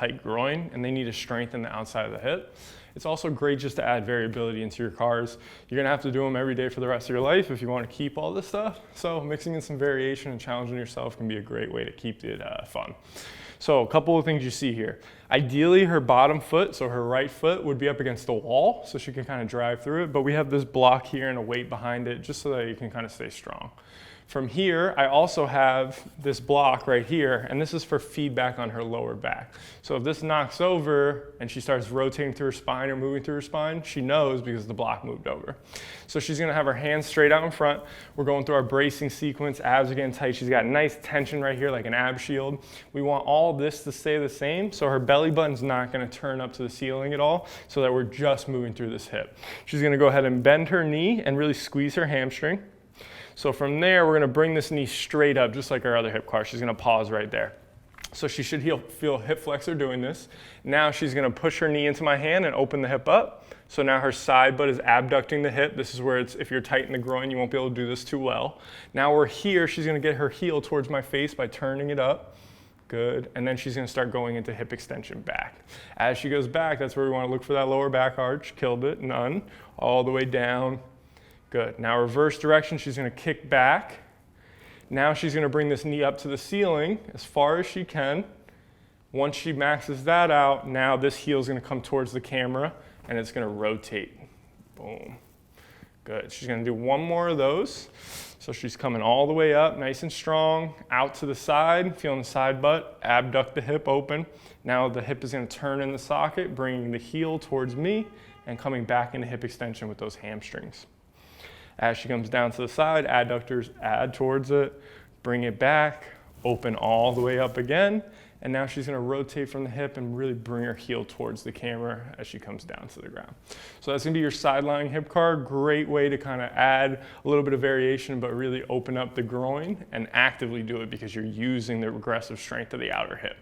tight groin and they need to strengthen the outside of the hip. It's also great just to add variability into your CARs. You're gonna have to do them every day for the rest of your life if you want to keep all this stuff. So mixing in some variation and challenging yourself can be a great way to keep it fun. So a couple of things you see here. Ideally, her bottom foot, so her right foot, would be up against the wall so she can kind of drive through it, but we have this block here and a weight behind it just so that you can kind of stay strong. From here, I also have this block right here, and this is for feedback on her lower back. So if this knocks over and she starts rotating through her spine or moving through her spine, she knows because the block moved over. So she's gonna have her hands straight out in front. We're going through our bracing sequence, abs are getting tight. She's got nice tension right here, like an ab shield. We want all this to stay the same, so her belly button's not gonna turn up to the ceiling at all, so that we're just moving through this hip. She's gonna go ahead and bend her knee and really squeeze her hamstring. So from there, we're gonna bring this knee straight up, just like our other hip CAR. She's gonna pause right there. So she should feel hip flexor doing this. Now she's gonna push her knee into my hand and open the hip up. So now her side butt is abducting the hip. This is where if you're tight in the groin, you won't be able to do this too well. Now we're here, she's gonna get her heel towards my face by turning it up. Good, and then she's gonna start going into hip extension back. As she goes back, that's where we wanna look for that lower back arch. Killed it, none. All the way down. Good. Now reverse direction, she's gonna kick back. Now she's gonna bring this knee up to the ceiling as far as she can. Once she maxes that out, now this heel is gonna come towards the camera and it's gonna rotate. Boom. Good. She's gonna do one more of those. So she's coming all the way up, nice and strong, out to the side, feeling the side butt, abduct the hip open. Now the hip is gonna turn in the socket, bringing the heel towards me and coming back into hip extension with those hamstrings. As she comes down to the side, adductors add towards it, bring it back, open all the way up again, and now she's gonna rotate from the hip and really bring her heel towards the camera as she comes down to the ground. So that's gonna be your side lying hip CAR. Great way to kind of add a little bit of variation, but really open up the groin and actively do it because you're using the regressive strength of the outer hip.